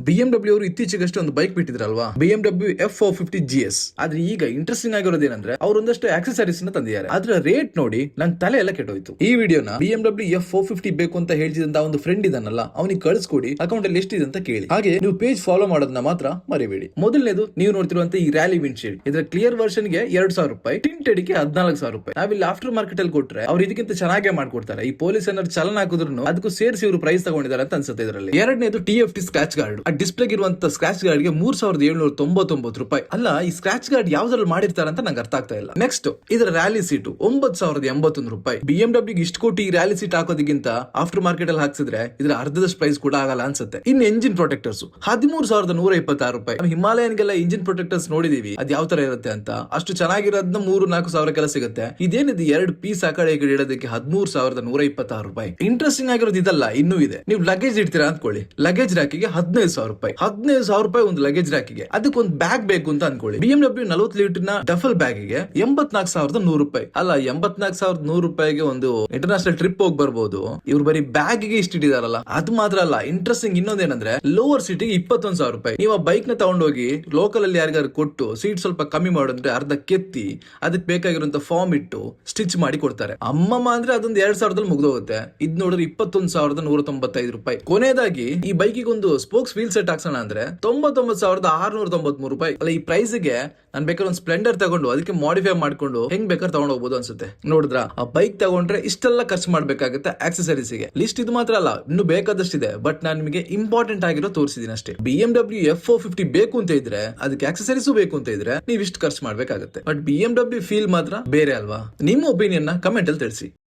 BMW ಅವರು ಇತ್ತೀಚೆಗಷ್ಟೇ ಒಂದು ಬೈಕ್ ಬಿಟ್ಟಿದ್ರಲ್ವಾ, BMW F450 GS. ಆದ್ರೆ ಈಗ ಇಂಟ್ರೆಸ್ಟಿಂಗ್ ಆಗಿರೋದೇನಂದ್ರೆ ಅವ್ರು ಒಂದಷ್ಟು ಆಕ್ಸೆಸರೀಸ್ ನ ತಂದಿದ್ದಾರೆ. ಅದ್ರ ರೇಟ್ ನೋಡಿ ನನ್ ತಲೆ ಎಲ್ಲ ಕೆಟ್ಟೋಯ್ತು. ಈ ವಿಡಿಯೋನ BMW F450 ಬೇಕು ಅಂತ ಹೇಳ್ತಿದ್ದಂತ ಒಂದು ಫ್ರೆಂಡ್ ಇದನ್ನಲ್ಲ, ಅವನಿಗೆ ಕಳಿಸ್ಕೊಡಿ, ಅಕೌಂಟ್ ಅಲ್ಲಿ ಎಷ್ಟಿದೆ ಅಂತ ಕೇಳಿ. ಹಾಗೆ ನೀವು ಪೇಜ್ ಫಾಲೋ ಮಾಡೋದನ್ನ ಮಾತ್ರ ಮರಿಬೇಡಿ. ಮೊದಲನೇದು ನೀವು ನೋಡ್ತಿರುವಂತ ಈ ರ್ಯಾಲಿ ವಿಂಡ್ಶೀಲ್ಡ್, ಇದರ ಕ್ಲಿಯರ್ ವರ್ಷನ್ ಗೆ 2000 ರೂಪಾಯಿ, ಟಿಂಟೆಡ್ ಗೆ 14,000 ರೂಪಾಯಿ. ನಾವಿಲ್ಲಿ ಆಫ್ಟರ್ ಮಾರ್ಕೆಟ್ ಅಲ್ಲಿ ಕೊಟ್ರೆ ಅವ್ರು ಇದಕ್ಕಿಂತ ಚೆನ್ನಾಗೇ ಮಾಡ್ಕೊಡ್ತಾರೆ. ಈ ಪೊಲೀಸ್ ಏನಾದ್ರು ಚಲನ ಹಾಕಿದ್ರು ಅದಕ್ಕೂ ಸೇರಿಸಿ ಇವರು ಪ್ರೈಸ್ ತಗೊಂಡಿದ್ದಾರೆ ಅಂತ ಅನ್ಸುತ್ತೆ. ಇದರಲ್ಲಿ ಎರಡನೇದು TFT ಸ್ಕ್ರಾಚ್ ಗಾರ್ಡ್. ಆ ಡಿಸ್ಪ್ಲೇ ಇರುವಂತ ಸ್ಕ್ರಾಚ್ ಗಾರ್ಡ್ ಗೆ 3799 ರೂಪಾಯಿ. ಅಲ್ಲ, ಈ ಸ್ಕ್ರಾಚ್ ಗಾರ್ಡ್ ಯಾವ್ದ್ರಲ್ಲಿ ಮಾಡಿರ್ತಾರೆ ಅಂತ ನಂಗೆ ಅರ್ಥ ಆಗ್ತಾ ಇಲ್ಲ. ನೆಕ್ಸ್ಟ್ ಇದರ ರ್ಯಾಲಿ ಸೀಟು 9081 ರೂಪಾಯಿ. BMW ಇಷ್ಟು ಕೋಟಿ ಈ ರ್ಯಾಲಿ ಸೀಟ್ ಹಾಕೋದಕ್ಕಿಂತ ಆಫ್ಟರ್ ಮಾರ್ಕೆಟ್ ಅಲ್ಲಿ ಹಾಕ್ಸಿದ್ರೆ ಇದರ ಅರ್ಧದಷ್ಟು ಪ್ರೈಸ್ ಕೂಡ ಆಗಲ್ಲ ಅನ್ಸುತ್ತೆ. ಇನ್ನು ಎಂಜಿನ್ ಪ್ರೊಟೆಕ್ಟರ್ಸ್ 13,126 ರೂಪಾಯಿ. ಹಿಮಾಲಯನ್ಗೆಲ್ಲ ಇಂಜಿನ್ ಪ್ರೊಟೆಕ್ಟರ್ಸ್ ನೋಡಿದೀವಿ, ಅದ್ ಯಾವ ತರ ಇರುತ್ತೆ ಅಂತ. ಅಷ್ಟು ಚೆನ್ನಾಗಿರೋದನ್ನ 3-4 ಸಾವಿರಕ್ಕೆಲ್ಲ ಸಿಗುತ್ತೆ. ಇದೇನಿದೆ 2 ಪೀಸ್ ಆ ಕಡೆ ಇಡೋದಕ್ಕೆ 13,126 ರೂಪಾಯಿ. ಇಂಟ್ರೆಸ್ಟಿಂಗ್ ಆಗಿರೋದು ಇದಲ್ಲ, ಇನ್ನೂ ಇದೆ. ನೀವು ಲಗೇಜ್ ಇಡ್ತೀರಾ ಅನ್ಕೊಳ್ಳಿ, ಲಗೇಜ್ ರ್ಯಾಕಿಗೆ 15,000 ರೂಪಾಯಿ. 15,000 ರೂಪಾಯಿ ಒಂದು ಲಗೇಜ್ ರ್ಯಾಕಿಗೆ. ಅದಕ್ಕೆ ಒಂದು ಬ್ಯಾಗ್ ಬೇಕು ಅಂತ ಅನ್ಕೊಳ್ಳಿ. BMW 40 ಲೀಟರ್ ನ ಡಫಲ್ ಬ್ಯಾಗ್ ಗೆ 84,100 ರೂಪಾಯಿ. ಅಲ್ಲ, 84,100 ರೂಪಾಯಿಗೆ ಒಂದು ಇಂಟರ್ನ್ಯಾಷನಲ್ ಟ್ರಿಪ್ ಹೋಗಿ ಬರ್ಬೋದು. ಇವ್ರು ಬರೀ ಬ್ಯಾಗ್ ಗೆ ಇಷ್ಟಿಟ್ಟಿದಾರಲ್ಲ. ಅದು ಮಾತ್ರ ಅಲ್ಲ, ಇಂಟ್ರೆಸ್ಟಿಂಗ್ ಇನ್ನೊಂದೇನಂದ್ರೆ ಲೋವರ್ ಸೀಟಿಗೆ 21,000 ರೂಪಾಯಿ. ನೀವು ಆ ಬೈಕ್ ನ ತಗೊಂಡೋಗಿ ಲೋಕಲ್ ಅಲ್ಲಿ ಯಾರಿಗಾರು ಕೊಟ್ಟು ಸೀಟ್ ಸ್ವಲ್ಪ ಕಮ್ಮಿ ಮಾಡಿದ್ರೆ ಅರ್ಧ ಕೆತ್ತಿ ಅದಕ್ಕೆ ಬೇಕಾಗಿರುವಂತ ಫಾರ್ಮ್ ಇಟ್ಟು ಸ್ಟಿಚ್ ಮಾಡಿ ಕೊಡ್ತಾರೆ. ಅಮ್ಮಮ್ಮ ಅಂದ್ರೆ ಅದೊಂದು 2,000ದಲ್ಲಿ ಮುಗ್ದೋಗುತ್ತೆ. ಇದ್ ನೋಡಿದ್ರೆ 21,195 ರೂಪಾಯಿ. ಕೊನೆಯದಾಗಿ ಈ ಬೈಕಿಗೆ ಒಂದು ಸ್ಪೋಕ್ಸ್ ವೀಲ್ ಸೆಟ್ ಹಾಕ್ಸೋಣ ಅಂದ್ರೆ 99,693 ರೂಪಾಯಿ. ಅಲ್ಲ, ಈ ಪ್ರೈಸ್ ಗೆ ನಾನು ಬೇಕಾದ್ರೆ ಒಂದು ಸ್ಪ್ಲೆಂಡರ್ ತಗೊಂಡು ಅದಕ್ಕೆ ಮಾಡಿಫೈ ಮಾಡ್ಕೊಂಡು ಹೆಂಗ್ ಬೇಕಾದ್ರೆ ತಗೊಂಡು ಹೋಗ್ಬೋದು ಅನ್ಸುತ್ತೆ. ನೋಡಿದ್ರ, ಆ ಬೈಕ್ ತಗೊಂಡ್ರೆ ಇಷ್ಟೆಲ್ಲ ಖರ್ಚು ಮಾಡ್ಬೇಕಾಗುತ್ತೆ ಆಕ್ಸೆಸರೀಸ್ ಗೆ. ಲಿಸ್ಟ್ ಇದು ಮಾತ್ರ ಅಲ್ಲ, ಇನ್ನು ಬೇಕಾದಷ್ಟಿದೆ. ಬಟ್ ನಾನು ನಿಮಗೆ ಇಂಪಾರ್ಟೆಂಟ್ ಆಗಿರೋ ತೋರಿಸಿದೀನಿ ಅಷ್ಟೇ. BMW F450 ಬೇಕು ಅಂತ ಇದ್ರೆ, ಅದಕ್ಕೆ ಆಕ್ಸೆಸರೀಸ್ ಬೇಕು ಅಂತ ಇದ್ರೆ ನೀವು ಇಷ್ಟು ಖರ್ಚು ಮಾಡ್ಬೇಕಾಗುತ್ತೆ. ಬಟ್ BMW ಫೀಲ್ ಮಾತ್ರ ಬೇರೆ ಅಲ್ವಾ? ನಿಮ್ಮ ಒಪಿನಿಯನ್ ನ ಕಮೆಂಟ್ ಅಲ್ಲಿ ತಿಳಿಸಿ.